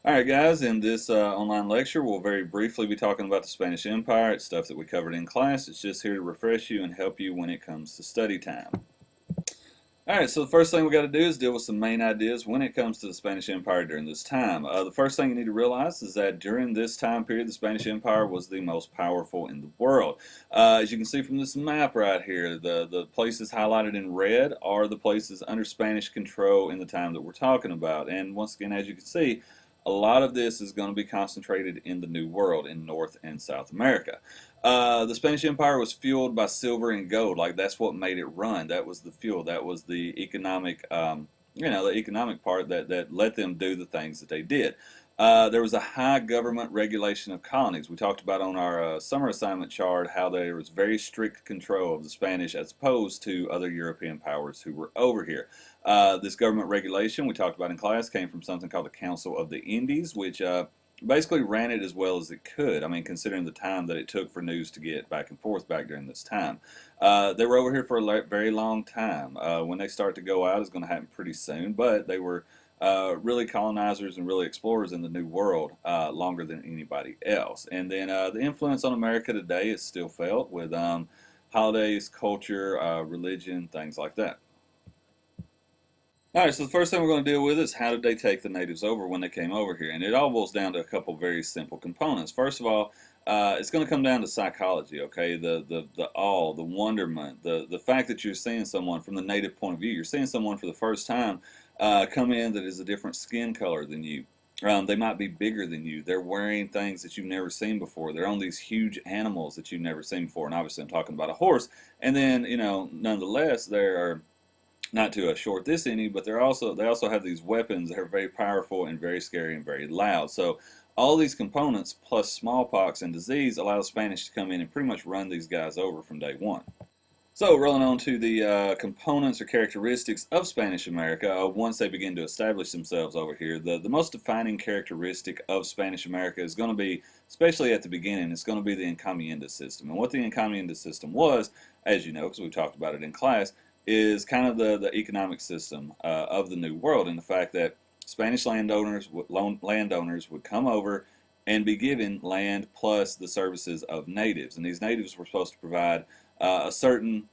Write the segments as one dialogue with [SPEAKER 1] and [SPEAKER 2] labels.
[SPEAKER 1] Alright guys, in this online lecture we'll very briefly be talking about the Spanish Empire. It's stuff that we covered in class. It's just here to refresh you and help you when it comes to study time. Alright, so the first thing we got to do is deal with some main ideas when it comes to the Spanish Empire during this time. The first thing you need to realize is that during this time period the Spanish Empire was the most powerful in the world. As you can see from this map right here, the places highlighted in red are the places under Spanish control in the time that we're talking about. And once again, as you can see, a lot of this is going to be concentrated in the New World in North and South America. The Spanish Empire was fueled by silver and gold. Like, that's what made it run. That was the fuel. That was the economic, the economic part that let them do the things that they did. There was a high government regulation of colonies. We talked about on our summer assignment chart how there was very strict control of the Spanish as opposed to other European powers who were over here. This government regulation we talked about in class came from something called the Council of the Indies, which basically ran it as well as it could. I mean, considering the time that it took for news to get back and forth back during this time. They were over here for a very long time. When they start to go out, it's going to happen pretty soon, but they were really colonizers and really explorers in the New World longer than anybody else. And then the influence on America today is still felt with holidays, culture, religion, things like that. Alright, so the first thing we're going to deal with is how did they take the natives over when they came over here? And it all boils down to a couple very simple components. First of all, it's going to come down to psychology, okay? The awe, the wonderment, the fact that you're seeing someone from the native point of view. You're seeing someone for the first time come in that is a different skin color than you. They might be bigger than you. They're wearing things that you've never seen before. They're on these huge animals that you've never seen before. And obviously I'm talking about a horse. And then, nonetheless, there are not to short this any, but they also have these weapons that are very powerful and very scary and very loud. So all these components plus smallpox and disease allow the Spanish to come in and pretty much run these guys over from day one. So rolling on to the components or characteristics of Spanish America, once they begin to establish themselves over here, the most defining characteristic of Spanish America is going to be, especially at the beginning, it's going to be the encomienda system. And what the encomienda system was, as you know, because we talked about it in class, is kind of the economic system of the New World, and the fact that Spanish landowners would come over and be given land plus the services of natives, and these natives were supposed to provide a certain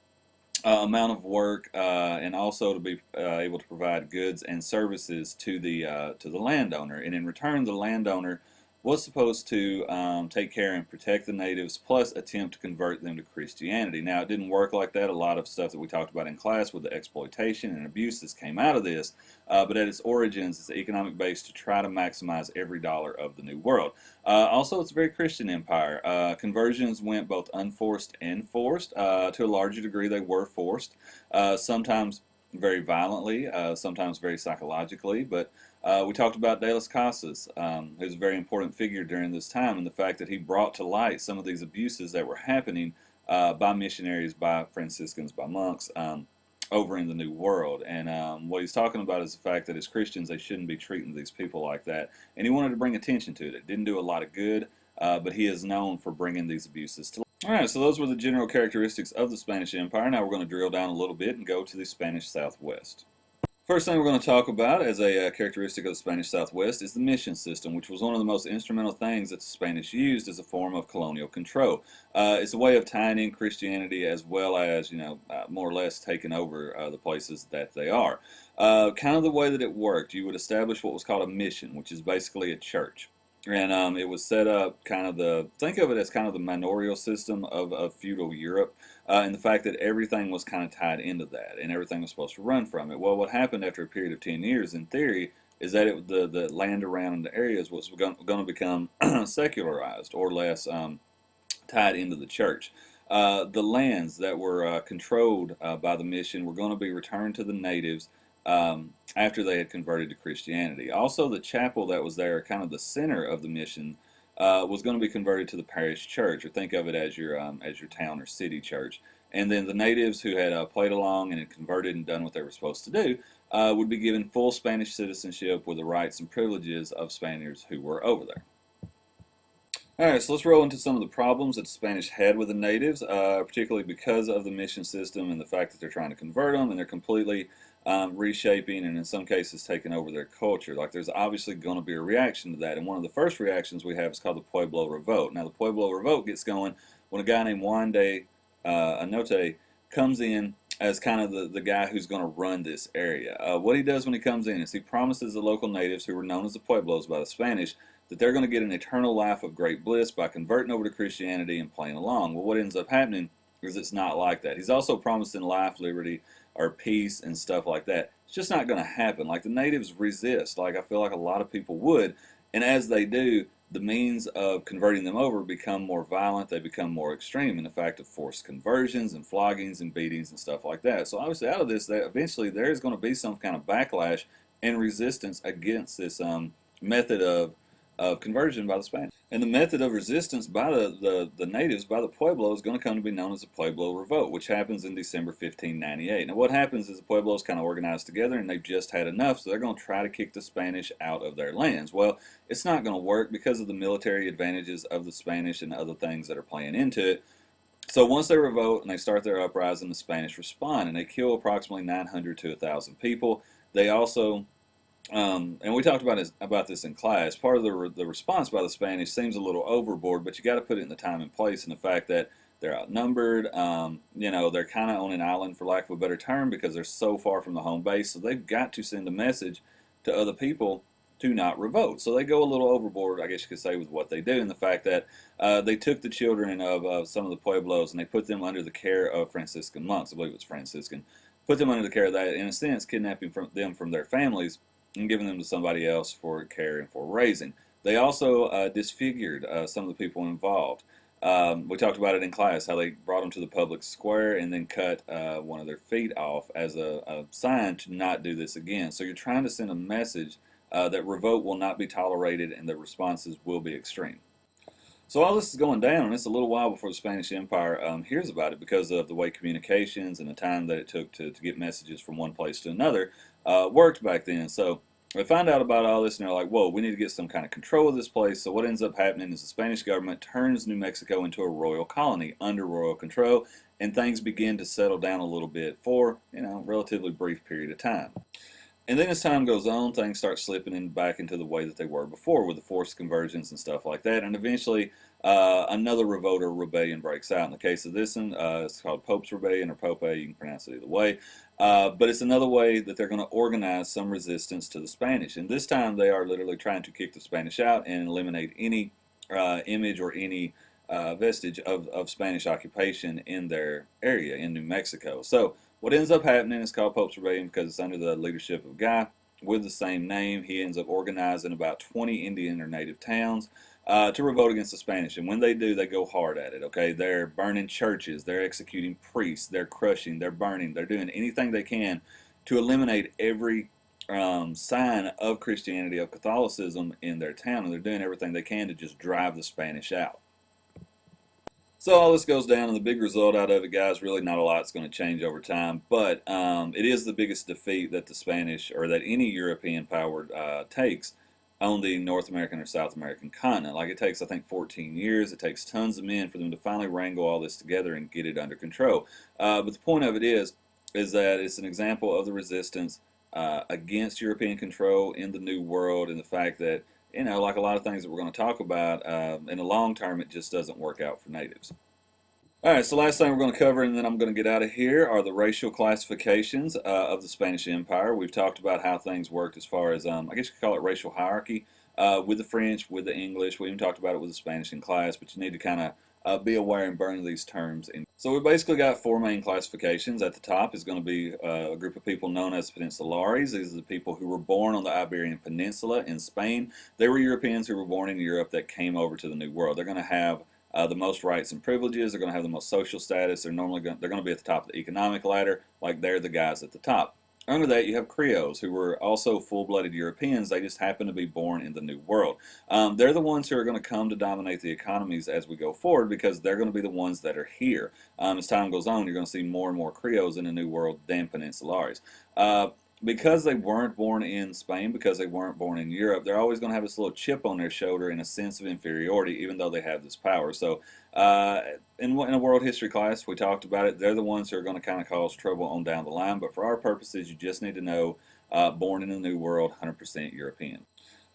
[SPEAKER 1] amount of work and also to be able to provide goods and services to the landowner, and in return the landowner was supposed to take care and protect the natives plus attempt to convert them to Christianity. Now, it didn't work like that. A lot of stuff that we talked about in class with the exploitation and abuses came out of this, but at its origins, it's economic base to try to maximize every dollar of the New World. Also, it's a very Christian empire. Conversions went both unforced and forced. To a larger degree, they were forced, sometimes very violently, sometimes very psychologically, but we talked about De las Casas, who's a very important figure during this time, and the fact that he brought to light some of these abuses that were happening by missionaries, by Franciscans, by monks over in the New World. And what he's talking about is the fact that as Christians they shouldn't be treating these people like that, and he wanted to bring attention to it. It didn't do a lot of good, but he is known for bringing these abuses to light. Alright, so those were the general characteristics of the Spanish Empire. Now we're going to drill down a little bit and go to the Spanish Southwest. First thing we're going to talk about as a characteristic of the Spanish Southwest is the mission system, which was one of the most instrumental things that the Spanish used as a form of colonial control. It's a way of tying in Christianity as well as, more or less taking over the places that they are. Kind of the way that it worked, you would establish what was called a mission, which is basically a church. And it was set up think of it as kind of the manorial system of feudal Europe, and the fact that everything was kind of tied into that, and everything was supposed to run from it. Well, what happened after a period of 10 years, in theory, is that the land around the areas was going to become secularized or less tied into the church. The lands that were controlled by the mission were going to be returned to the natives after they had converted to Christianity. Also, the chapel that was there, kind of the center of the mission, was going to be converted to the parish church, or think of it as your town or city church. And then the natives who had played along and had converted and done what they were supposed to do would be given full Spanish citizenship with the rights and privileges of Spaniards who were over there. Alright, so let's roll into some of the problems that the Spanish had with the natives, particularly because of the mission system and the fact that they're trying to convert them, and they're completely reshaping and in some cases taking over their culture. Like there's obviously going to be a reaction to that. And one of the first reactions we have is called the Pueblo Revolt. Now the Pueblo Revolt gets going when a guy named Juan de Anote comes in as kind of the guy who's going to run this area. What he does when he comes in is he promises the local natives, who were known as the Pueblos by the Spanish, that they're going to get an eternal life of great bliss by converting over to Christianity and playing along. Well, what ends up happening is it's not like that. He's also promising life, liberty, or peace and stuff like that. It's just not going to happen. Like the natives resist, like I feel like a lot of people would, and as they do, the means of converting them over become more violent, they become more extreme in the fact of forced conversions and floggings and beatings and stuff like that. So obviously out of this, eventually there is going to be some kind of backlash and resistance against this method of conversion by the Spanish. And the method of resistance by the natives, by the Pueblo, is going to come to be known as the Pueblo Revolt, which happens in December 1598. Now what happens is the Pueblos kind of organize together and they've just had enough, so they're going to try to kick the Spanish out of their lands. Well, it's not going to work because of the military advantages of the Spanish and other things that are playing into it. So once they revolt and they start their uprising, the Spanish respond and they kill approximately 900 to 1,000 people. They also and we talked about this in class. Part of the response by the Spanish seems a little overboard, but you got to put it in the time and place, and the fact that they're outnumbered. They're kind of on an island, for lack of a better term, because they're so far from the home base. So they've got to send a message to other people to not revolt. So they go a little overboard, I guess you could say, with what they do, and the fact that they took the children of some of the Pueblos and they put them under the care of Franciscan monks. I believe it's Franciscan. Put them under the care of that, in a sense, kidnapping them from their families and giving them to somebody else for care and for raising. They also disfigured some of the people involved. We talked about it in class, how they brought them to the public square and then cut one of their feet off as a sign to not do this again. So you're trying to send a message that revolt will not be tolerated and that responses will be extreme. So all this is going down, and it's a little while before the Spanish Empire hears about it because of the way communications and the time that it took to get messages from one place to another worked back then. So they find out about all this, and they're like, whoa, we need to get some kind of control of this place. So what ends up happening is the Spanish government turns New Mexico into a royal colony under royal control, and things begin to settle down a little bit for, a relatively brief period of time. And then as time goes on, things start slipping back into the way that they were before with the forced conversions and stuff like that. And eventually another revolt or rebellion breaks out. In the case of this one, it's called Pope's Rebellion or Pope, you can pronounce it either way. But it's another way that they're going to organize some resistance to the Spanish. And this time they are literally trying to kick the Spanish out and eliminate any image or any vestige of Spanish occupation in their area in New Mexico. So what ends up happening is called Pope's Rebellion because it's under the leadership of a guy with the same name. He ends up organizing about 20 Indian or native towns to revolt against the Spanish. And when they do, they go hard at it, okay? They're burning churches, they're executing priests, they're crushing, they're burning, they're doing anything they can to eliminate every sign of Christianity, of Catholicism in their town. And they're doing everything they can to just drive the Spanish out. So all this goes down, and the big result out of it, guys, really not a lot's going to change over time, but it is the biggest defeat that the Spanish, or that any European power takes on the North American or South American continent. Like it takes, I think, 14 years. It takes tons of men for them to finally wrangle all this together and get it under control. But the point of it is that it's an example of the resistance against European control in the New World, and the fact that, like a lot of things that we're going to talk about, in the long term, it just doesn't work out for natives. All right, so last thing we're going to cover, and then I'm going to get out of here, are the racial classifications of the Spanish Empire. We've talked about how things worked as far as, I guess you could call it racial hierarchy, with the French, with the English. We even talked about it with the Spanish in class, but you need to kind of be aware and burn these terms in. So we basically got four main classifications. At the top is going to be a group of people known as Peninsulares. These are the people who were born on the Iberian Peninsula in Spain. They were Europeans who were born in Europe that came over to the New World. They're going to have the most rights and privileges. They're going to have the most social status. They're going to be at the top of the economic ladder, like they're the guys at the top. Under that, you have Creoles, who were also full-blooded Europeans. They just happen to be born in the New World. They're the ones who are going to come to dominate the economies as we go forward, because they're going to be the ones that are here. As time goes on, you're going to see more and more Creoles in the New World than Peninsulares. because they weren't born in Spain, because they weren't born in Europe, they're always going to have this little chip on their shoulder and a sense of inferiority, even though they have this power. So, uh, in a world history class, we talked about it. They're the ones who are going to kind of cause trouble on down the line. But for our purposes, you just need to know born in a new world, 100% European.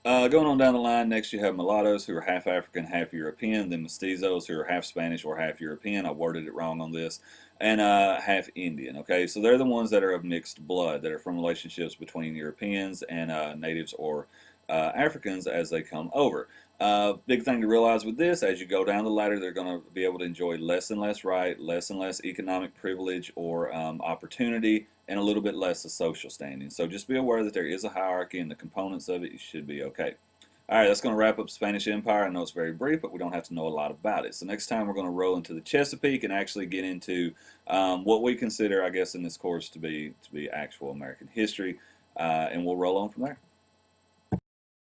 [SPEAKER 1] Going on down the line, next you have mulattoes who are half African, half European, then mestizos who are half Spanish or half European. I worded it wrong on this, and half Indian. Okay, so they're the ones that are of mixed blood, that are from relationships between Europeans and natives or Africans as they come over. Big thing to realize with this, as you go down the ladder, they're going to be able to enjoy less and less right, less and less economic privilege or opportunity, and a little bit less of social standing. So just be aware that there is a hierarchy and the components of it. You should be okay. All right, that's going to wrap up Spanish Empire. I know it's very brief, but we don't have to know a lot about it. So next time we're going to roll into the Chesapeake and actually get into what we consider, I guess, in this course to be actual American history, and we'll roll on from there.